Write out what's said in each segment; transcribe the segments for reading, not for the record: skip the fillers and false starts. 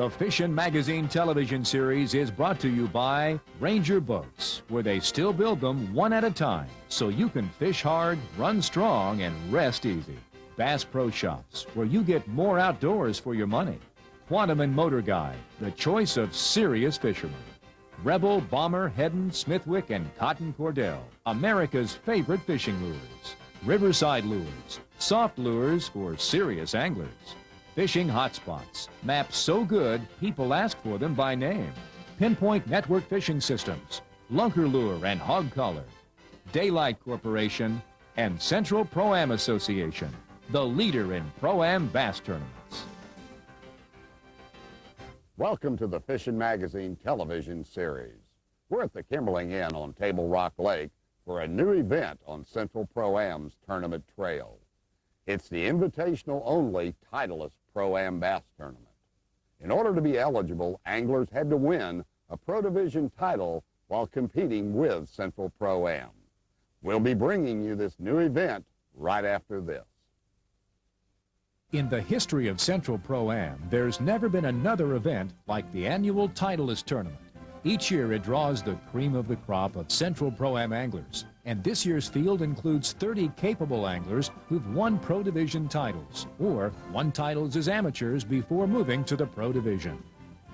The Fishin' Magazine television series is brought to you by Ranger Boats, where they still build them one at a time, so you can fish hard, run strong, and rest easy. Bass Pro Shops, where you get more outdoors for your money. Quantum and Motor Guide, the choice of serious fishermen. Rebel, Bomber, Heddon, Smithwick, and Cotton Cordell, America's favorite fishing lures. Riverside Lures, soft lures for serious anglers. Fishing hotspots, maps so good people ask for them by name. Pinpoint Network Fishing Systems, Lunker Lure and Hog Collar. Daylight Corporation, and Central Pro-Am Association, the leader in Pro-Am bass tournaments. Welcome to the Fishin' Magazine television series. We're at the Kimberling Inn on Table Rock Lake for a new event on Central Pro-Am's tournament trail. It's the invitational-only Titlist Pro-Am Bass Tournament. In order to be eligible, anglers had to win a Pro Division title while competing with Central Pro-Am. We'll be bringing you this new event right after this. In the history of Central Pro-Am, there's never been another event like the annual Titleist Tournament. Each year it draws the cream of the crop of Central Pro-Am anglers, and this year's field includes 30 capable anglers who've won Pro Division titles, or won titles as amateurs before moving to the Pro Division.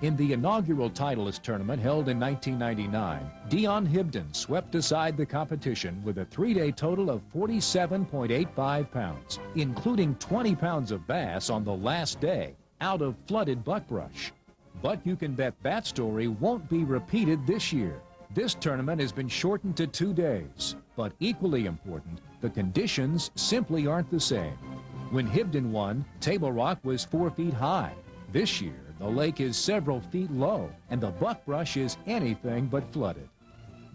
In the inaugural Titleist Tournament held in 1999, Dion Hibden swept aside the competition with a three-day total of 47.85 pounds, including 20 pounds of bass on the last day, out of flooded buckbrush. But you can bet that story won't be repeated this year. This tournament has been shortened to 2 days, but equally important, the conditions simply aren't the same. When Hibden won, Table Rock was 4 feet high. This year, the lake is several feet low, and the buckbrush is anything but flooded.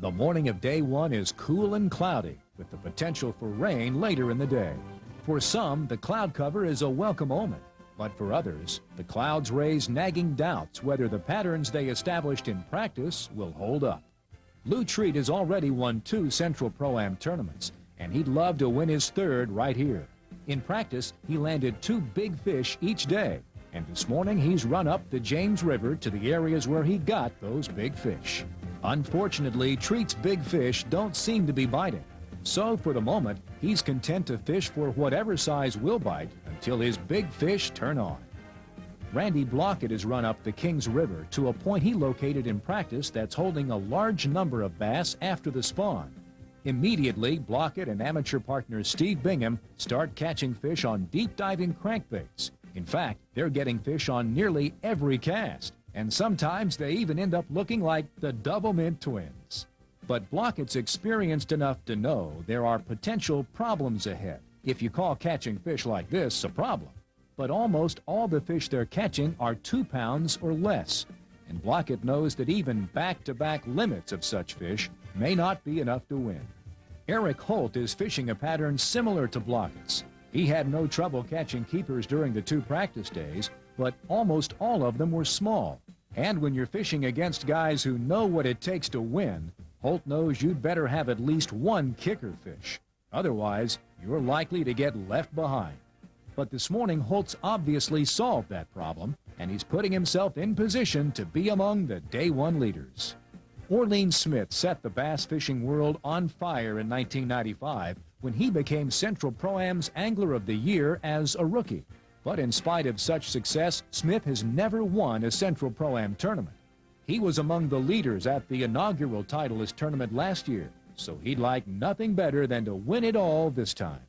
The morning of day one is cool and cloudy, with the potential for rain later in the day. For some, the cloud cover is a welcome omen. But for others, the clouds raise nagging doubts whether the patterns they established in practice will hold up. Lou Treat has already won 2 Central Pro-Am tournaments, and he'd love to win his 3rd right here. In practice, he landed 2 big fish each day, and this morning he's run up the James River to the areas where he got those big fish. Unfortunately, Treat's big fish don't seem to be biting. So for the moment, he's content to fish for whatever size will bite until his big fish turn on. Randy Blockett has run up the Kings River to a point he located in practice that's holding a large number of bass after the spawn. Immediately, Blockett and amateur partner Steve Bingham start catching fish on deep diving crankbaits. In fact, they're getting fish on nearly every cast, and sometimes they even end up looking like the Double Mint twins. But Blockett's experienced enough to know there are potential problems ahead if you call catching fish like this a problem. But almost all the fish they're catching are 2 pounds or less, and Blockett knows that even back-to-back limits of such fish may not be enough to win. Eric Holt is fishing a pattern similar to Blockett's. He had no trouble catching keepers during the 2 practice days, but almost all of them were small. And when you're fishing against guys who know what it takes to win, Holt knows you'd better have at least 1 kicker fish. Otherwise, you're likely to get left behind. But this morning, Holt's obviously solved that problem, and he's putting himself in position to be among the Day 1 leaders. Orlean Smith set the bass fishing world on fire in 1995 when he became Central Pro-Am's Angler of the Year as a rookie. But in spite of such success, Smith has never won a Central Pro-Am tournament. He was among the leaders at the inaugural Titleist tournament last year, so he'd like nothing better than to win it all this time.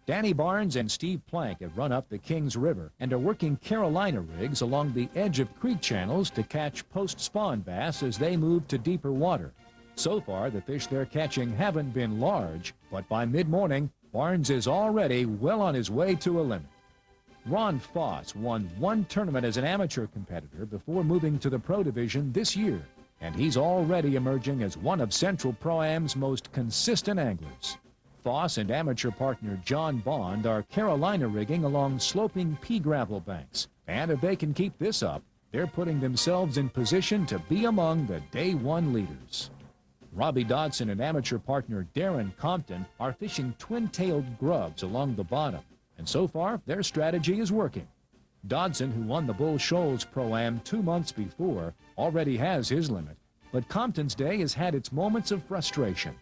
Danny Barnes and Steve Plank have run up the Kings River and are working Carolina rigs along the edge of creek channels to catch post-spawn bass as they move to deeper water. So far, the fish they're catching haven't been large, but by mid-morning, Barnes is already well on his way to a limit. Ron Foss won 1 tournament as an amateur competitor before moving to the Pro Division this year, and he's already emerging as one of Central Pro-Am's most consistent anglers. Foss and amateur partner John Bond are Carolina rigging along sloping pea gravel banks, and if they can keep this up, they're putting themselves in position to be among the Day 1 leaders. Robbie Dodson and amateur partner Darren Compton are fishing twin-tailed grubs along the bottom, and so far their strategy is working. Dodson, who won the Bull Shoals Pro-Am 2 months before, already has his limit, but Compton's day has had its moments of frustration.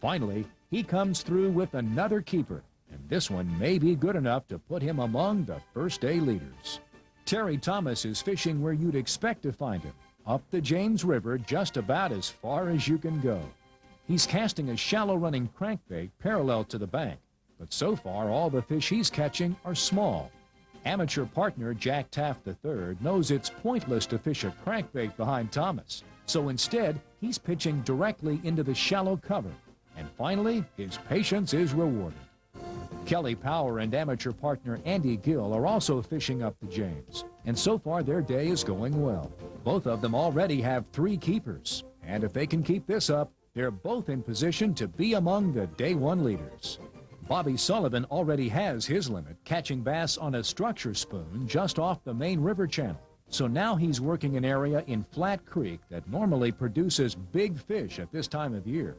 Finally, he comes through with another keeper, and this one may be good enough to put him among the first day leaders. Terry Thomas is fishing where you'd expect to find him, up the James River just about as far as you can go. He's casting a shallow-running crankbait parallel to the bank, but so far all the fish he's catching are small. Amateur partner Jack Taft III knows it's pointless to fish a crankbait behind Thomas, so instead he's pitching directly into the shallow cover. And finally, his patience is rewarded. Kelly Power and amateur partner Andy Gill are also fishing up the James, and so far their day is going well. Both of them already have 3 keepers, and if they can keep this up, they're both in position to be among the Day 1 leaders. Bobby Sullivan already has his limit, catching bass on a structure spoon just off the main river channel. So now he's working an area in Flat Creek that normally produces big fish at this time of year.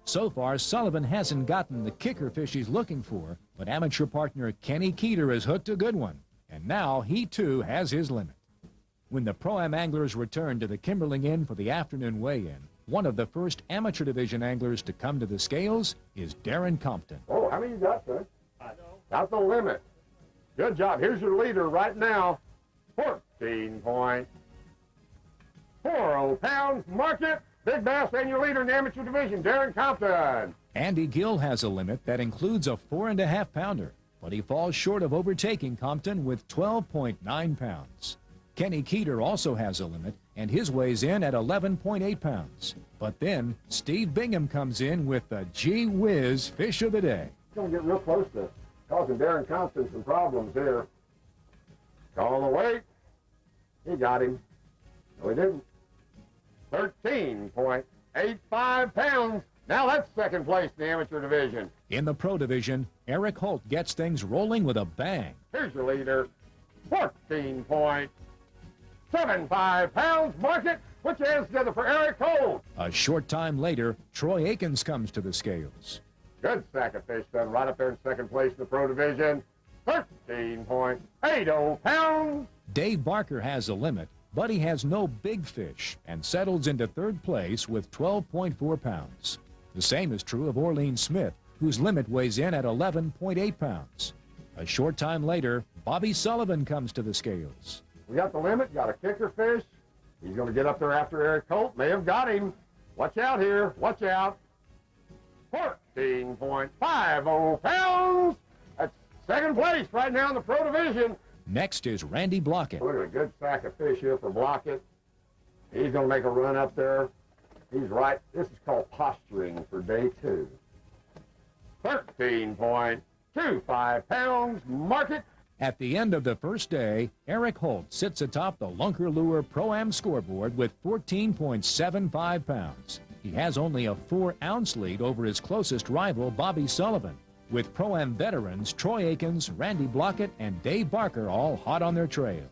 So far, Sullivan hasn't gotten the kicker fish he's looking for, but amateur partner Kenny Keeter has hooked a good one, and now he too has his limit. When the Pro-Am anglers return to the Kimberling Inn for the afternoon weigh-in, one of the first amateur division anglers to come to the scales is Darren Compton. Oh, how many you got, son? I know. Got the limit. Good job. Here's your leader right now. 14.40 pounds. Mark it. Big bass and your leader in the amateur division, Darren Compton. Andy Gill has a limit that includes a 4.5 pounder, but he falls short of overtaking Compton with 12.9 pounds. Kenny Keeter also has a limit, and his weighs in at 11.8 pounds. But then Steve Bingham comes in with the gee whiz fish of the day. He's going to get real close to causing Darren Compton some problems here. Call the weight. He got him. No, he didn't. 13.85 pounds. Now that's second place in the amateur division. In the pro division, Eric Holt gets things rolling with a bang. Here's your leader. 14.75 pounds. Mark it. Put your hands together for Eric Holt. A short time later, Troy Akins comes to the scales. Good sack of fish done right up there in second place in the pro division. 13.80 pounds. Dave Barker has a limit, but he has no big fish and settles into third place with 12.4 pounds. The same is true of Orlean Smith, whose limit weighs in at 11.8 pounds. A short time later, Bobby Sullivan comes to the scales. We got the limit, got a kicker fish. He's going to get up there after Eric Holt. May have got him. Watch out here. Watch out. 14.50 pounds. That's second place right now in the pro division. Next is Randy Blockett. Look at a good sack of fish here for Blockett. He's going to make a run up there. He's right. This is called posturing for day 2. 13.25 pounds. Mark it. At the end of the first day, Eric Holt sits atop the Lunker Lure Pro-Am scoreboard with 14.75 pounds. He has only a 4-ounce lead over his closest rival, Bobby Sullivan, with Pro-Am veterans Troy Akins, Randy Blockett, and Dave Barker all hot on their trail.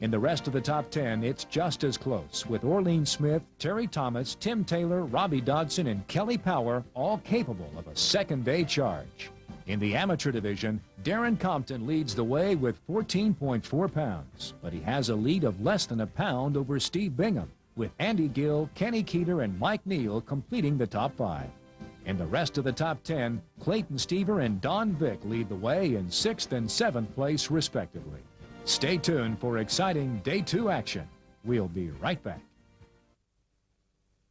In the rest of the top 10, it's just as close, with Orlean Smith, Terry Thomas, Tim Taylor, Robbie Dodson, and Kelly Power all capable of a second-day charge. In the amateur division, Darren Compton leads the way with 14.4 pounds, but he has a lead of less than a pound over Steve Bingham, with Andy Gill, Kenny Keeter, and Mike Neal completing the top 5. In the rest of the top 10, Clayton Stever and Don Vick lead the way in 6th and 7th place, respectively. Stay tuned for exciting Day 2 action. We'll be right back.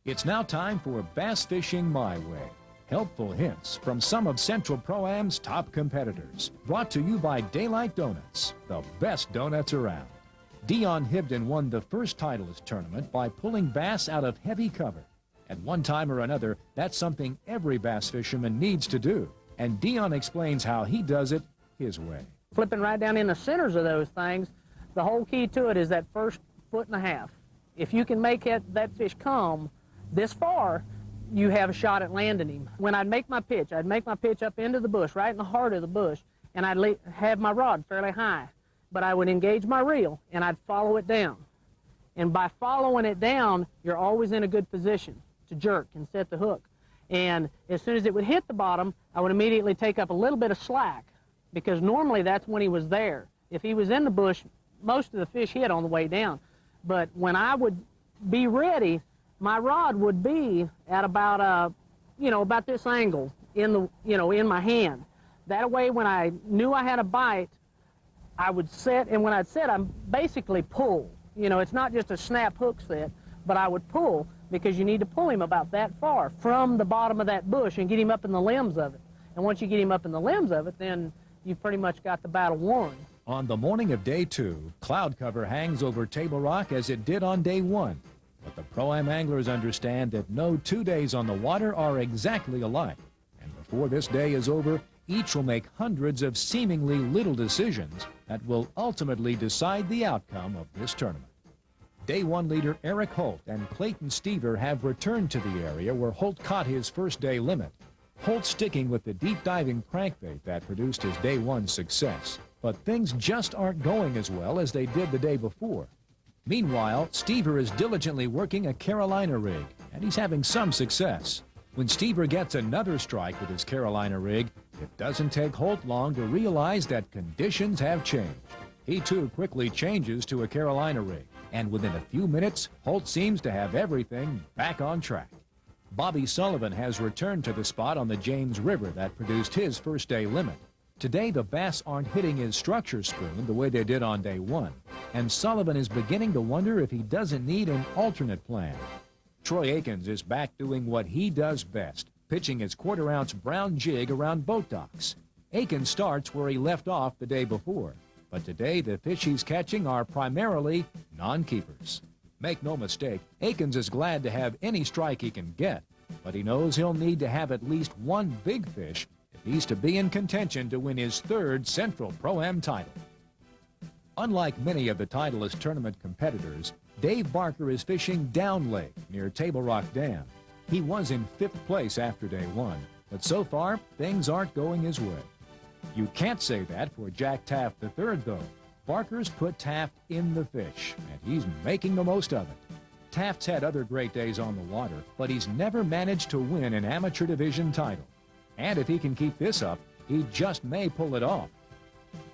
It's now time for Bass Fishing My Way. Helpful hints from some of Central Pro-Am's top competitors. Brought to you by Daylight Donuts, the best donuts around. Dion Hibden won the first Titleist tournament by pulling bass out of heavy cover. At one time or another, that's something every bass fisherman needs to do. And Dion explains how he does it his way. Flipping right down in the centers of those things, the whole key to it is that first 1.5 feet. If you can make that fish come this far, you have a shot at landing him. When I'd make my pitch up into the bush, right in the heart of the bush, and I'd have my rod fairly high. But I would engage my reel, and I'd follow it down. And by following it down, you're always in a good position to jerk and set the hook. And as soon as it would hit the bottom, I would immediately take up a little bit of slack, because normally that's when he was there. If he was in the bush most of the fish hit on the way down. But when I would be ready, my rod would be at about about this angle in the in my hand. That way, when I knew I had a bite, I would set, and when I'd set, I'm basically pull. It's not just a snap hook set, but I would pull, because you need to pull him about that far from the bottom of that bush and get him up in the limbs of it. And once you get him up in the limbs of it, then you've pretty much got the battle won. On the morning of day 2, cloud cover hangs over Table Rock as it did on day 1. But the Pro-Am anglers understand that no 2 days on the water are exactly alike. And before this day is over, each will make hundreds of seemingly little decisions that will ultimately decide the outcome of this tournament. Day 1 leader Eric Holt and Clayton Stever have returned to the area where Holt caught his first day limit. Holt sticking with the deep diving crankbait that produced his day 1 success. But things just aren't going as well as they did the day before. Meanwhile, Stever is diligently working a Carolina rig, and he's having some success. When Stever gets another strike with his Carolina rig, it doesn't take Holt long to realize that conditions have changed. He too quickly changes to a Carolina rig, and within a few minutes, Holt seems to have everything back on track. Bobby Sullivan has returned to the spot on the James River that produced his first day limit. Today, the bass aren't hitting his structure spoon the way they did on day 1, and Sullivan is beginning to wonder if he doesn't need an alternate plan. Troy Akins is back doing what he does best, pitching his quarter-ounce brown jig around boat docks. Akins starts where he left off the day before, but today the fish he's catching are primarily non-keepers. Make no mistake, Akins is glad to have any strike he can get, but he knows he'll need to have at least one big fish if he's to be in contention to win his 3rd Central Pro-Am title. Unlike many of the Titleist tournament competitors, Dave Barker is fishing down lake near Table Rock Dam. He was in 5th place after day 1, but so far, things aren't going his way. You can't say that for Jack Taft III, though. Barker's put Taft in the fish, and he's making the most of it. Taft's had other great days on the water, but he's never managed to win an amateur division title. And if he can keep this up, he just may pull it off.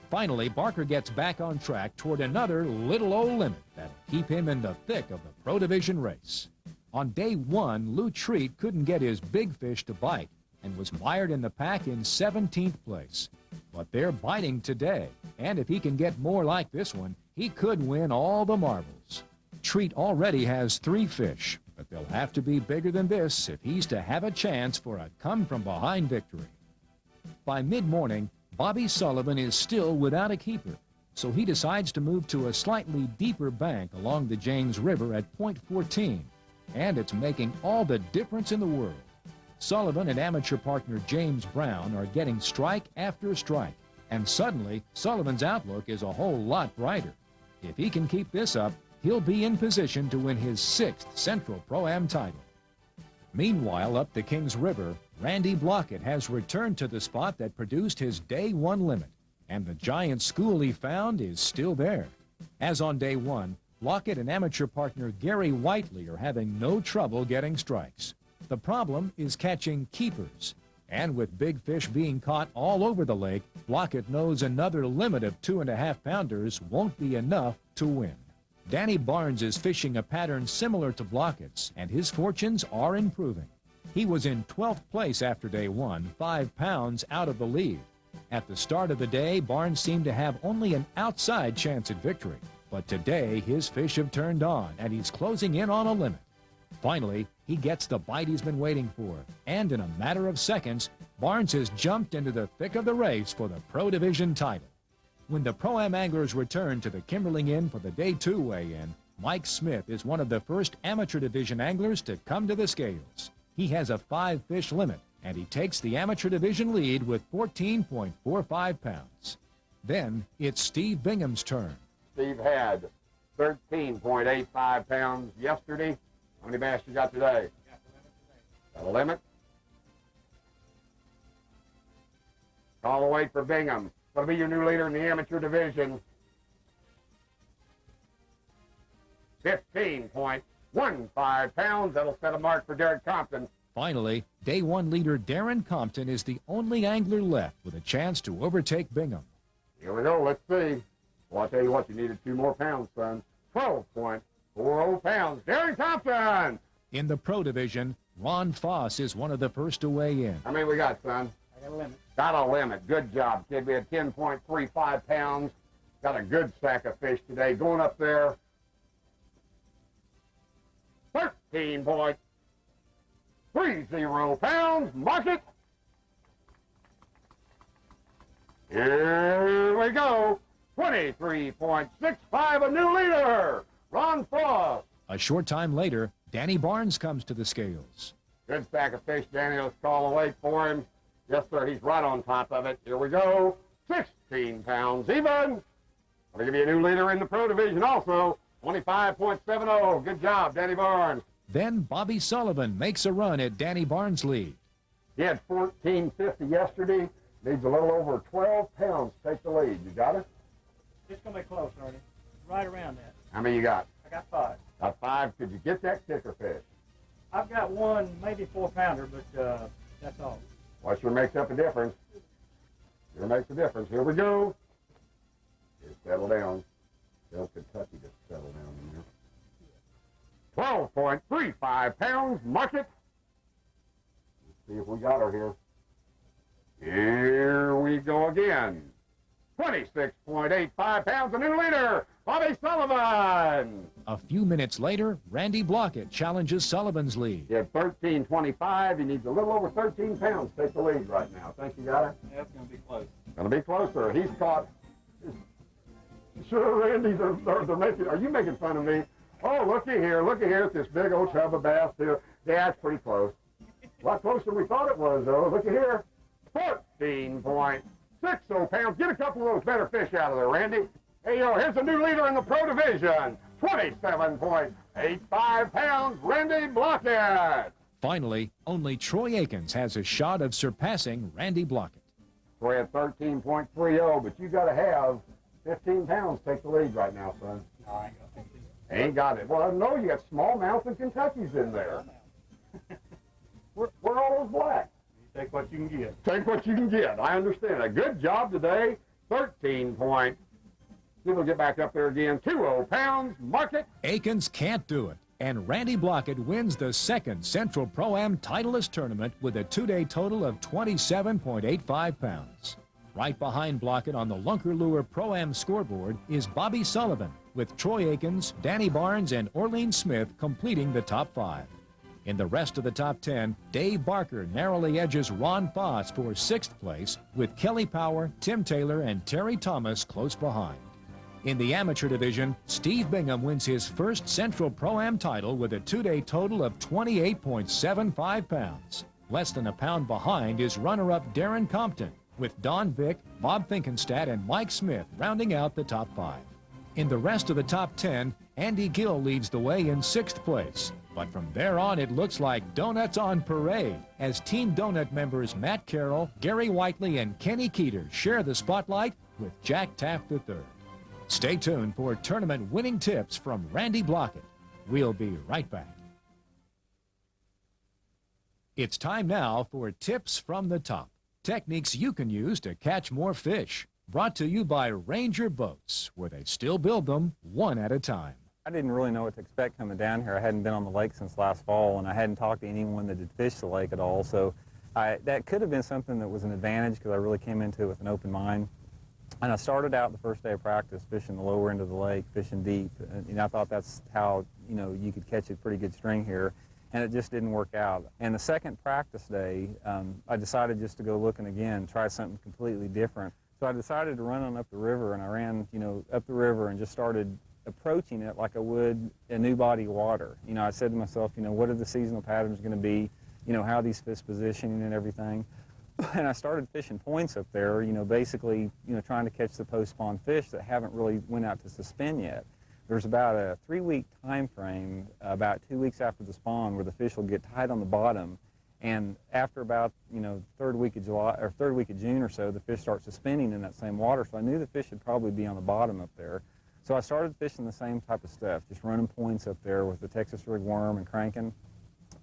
Finally, Barker gets back on track toward another little old limit that'll keep him in the thick of the Pro Division race. On day 1, Lou Treat couldn't get his big fish to bite and was mired in the pack in 17th place. But they're biting today, and if he can get more like this one, he could win all the marbles. Treat already has 3 fish, but they'll have to be bigger than this if he's to have a chance for a come-from-behind victory. By mid-morning, Bobby Sullivan is still without a keeper, so he decides to move to a slightly deeper bank along the James River at point 14, and it's making all the difference in the world. Sullivan and amateur partner James Brown are getting strike after strike, and suddenly Sullivan's outlook is a whole lot brighter. If he can keep this up, he'll be in position to win his 6th Central Pro-Am title. Meanwhile, up the Kings River, Randy Blockett has returned to the spot that produced his day 1 limit, and the giant school he found is still there. As on day 1, Blockett and amateur partner Gary Whiteley are having no trouble getting strikes. The problem is catching keepers, and with big fish being caught all over the lake, Blockett knows another limit of 2.5-pounders won't be enough to win. Danny Barnes is fishing a pattern similar to Blockett's, and his fortunes are improving. He was in 12th place after day 1, 5 pounds out of the lead. At the start of the day, Barnes seemed to have only an outside chance at victory, but today his fish have turned on, and he's closing in on a limit. Finally, he gets the bite he's been waiting for, and in a matter of seconds, Barnes has jumped into the thick of the race for the Pro Division title. When the Pro-Am anglers return to the Kimberling Inn for the day 2 weigh-in, Mike Smith is one of the first amateur division anglers to come to the scales. He has a 5-fish limit, and he takes the amateur division lead with 14.45 pounds. Then it's Steve Bingham's turn. Steve had 13.85 pounds yesterday. How many bass you got today? Got a limit? Call the weight for Bingham. Going to be your new leader in the amateur division. 15.15 pounds. That'll set a mark for Derek Compton. Finally, day 1 leader Darren Compton is the only angler left with a chance to overtake Bingham. Here we go. Let's see. Well, I'll tell you what, you needed 2 more pounds, son. 12.40 pounds. Darren Thompson! In the pro division, Ron Foss is one of the first to weigh in. How many we got, son? I got a limit. Got a limit. Good job, kid. We had 10.35 pounds. Got a good sack of fish today. Going up there. 13.30 pounds. Mark it. Here we go. 23.65, a new leader. Ron Foss. A short time later, Danny Barnes comes to the scales. Good stack of fish, Danny. Let's call the weight for him. Yes, sir. He's right on top of it. Here we go. 16 pounds even. I'm going to give you a new leader in the pro division also. 25.70. Good job, Danny Barnes. Then Bobby Sullivan makes a run at Danny Barnes' lead. He had 14.50 yesterday. Needs a little over 12 pounds to take the lead. You got it? It's going to be close, Ernie. Right around that. How many you got? I got 5. Got 5. Could you get that kicker fish? I've got one, maybe 4-pounder, but that's all. Well, sure makes up a difference. Sure makes a difference. Here we go. Here, settle down. Tell Kentucky to settle down in there. 12.35 pounds. Mark it. Let's see if we got her here. Here we go again. 26.85 pounds, a new leader, Bobby Sullivan. A few minutes later, Randy Blockett challenges Sullivan's lead. He had 13.25. He needs a little over 13 pounds to take the lead right now. Think you got it? That's going to be close. Going to be closer. He's caught. Sure, Randy, they're making, are you making fun of me? Oh, looky here at this big old tub of bass here. Yeah, it's pretty close. A lot closer than we thought it was, though. Looky here. 14.60 pounds. Get a couple of those better fish out of there, Randy. Hey, yo, here's a new leader in the pro division. 27.85 pounds, Randy Blockett. Finally, only Troy Akins has a shot of surpassing Randy Blockett. Troy had 13.30, but you got to have 15 pounds to take the lead right now, son. No, I ain't got 15. Ain't got it. Well, no, you got smallmouth and Kentucky's in there. Where all those blacks? Take what you can get. Take what you can get. I understand. A good job today. 13 point. We'll get back up there again. 20 pounds. Mark it. Akins can't do it, and Randy Blockett wins the second Central Pro-Am Titleist tournament with a 2-day total of 27.85 pounds. Right behind Blockett on the Lunker Lure Pro-Am scoreboard is Bobby Sullivan, with Troy Akins, Danny Barnes, and Orlean Smith completing the top 5. In the rest of the top 10, Dave Barker narrowly edges Ron Foss for 6th place, with Kelly Power, Tim Taylor, and Terry Thomas close behind. In the amateur division, Steve Bingham wins his first Central Pro-Am title with a 2-day total of 28.75 pounds. Less than a pound behind is runner-up Darren Compton, with Don Vick, Bob Finkenstadt, and Mike Smith rounding out the top 5. In the rest of the top 10, Andy Gill leads the way in 6th place. But from there on, it looks like donuts on parade as Team Donut members Matt Carroll, Gary Whiteley, and Kenny Keeter share the spotlight with Jack Taft III. Stay tuned for tournament winning tips from Randy Blockett. We'll be right back. It's time now for Tips from the Top. Techniques you can use to catch more fish. Brought to you by Ranger Boats, where they still build them one at a time. I didn't really know what to expect coming down here. I hadn't been on the lake since last fall, and I hadn't talked to anyone that had fished the lake at all. So that could have been something that was an advantage because I really came into it with an open mind. And I started out the first day of practice fishing the lower end of the lake, fishing deep. And I thought that's how, you could catch a pretty good string here. And it just didn't work out. And the second practice day, I decided just to go looking again, try something completely different. So I decided to run on up the river, and I ran, up the river and just started approaching it like I would a new body of water. I said to myself, what are the seasonal patterns going to be? How are these fish positioning and everything? And I started fishing points up there, basically, trying to catch the post-spawn fish that haven't really went out to suspend yet. There's about a 3-week time frame, about 2 weeks after the spawn, where the fish will get tight on the bottom. And after about, third week of June or so, the fish start suspending in that same water. So I knew the fish would probably be on the bottom up there. So I started fishing the same type of stuff, just running points up there with the Texas rig worm and cranking.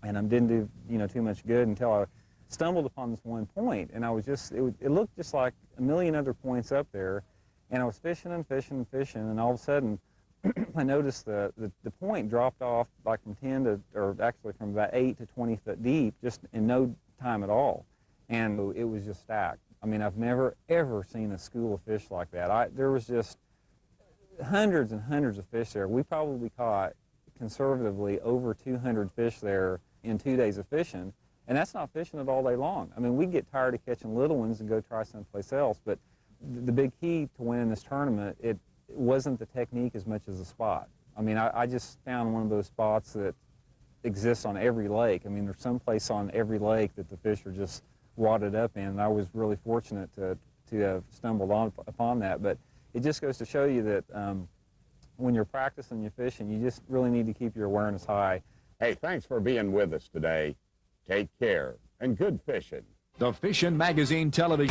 And I didn't do, too much good until I stumbled upon this one point. And I was just, it looked just like a million other points up there. And I was fishing and fishing and fishing, and all of a sudden, I noticed the point dropped off like from 10 to, or actually from about 8 to 20 foot deep, just in no time at all. And it was just stacked. I mean, I've never, ever seen a school of fish like that. There was just hundreds and hundreds of fish there. We probably caught, conservatively, over 200 fish there in 2 days of fishing. And that's not fishing it all day long. I mean, we get tired of catching little ones and go try someplace else, but the big key to winning this tournament, it wasn't the technique as much as the spot. I mean, I just found one of those spots that exists on every lake. I mean, there's some place on every lake that the fish are just wadded up in, and I was really fortunate to have stumbled upon that. But it just goes to show you that when you're practicing your fishing, you just really need to keep your awareness high. Hey, thanks for being with us today. Take care and good fishing. The Fishin' Magazine television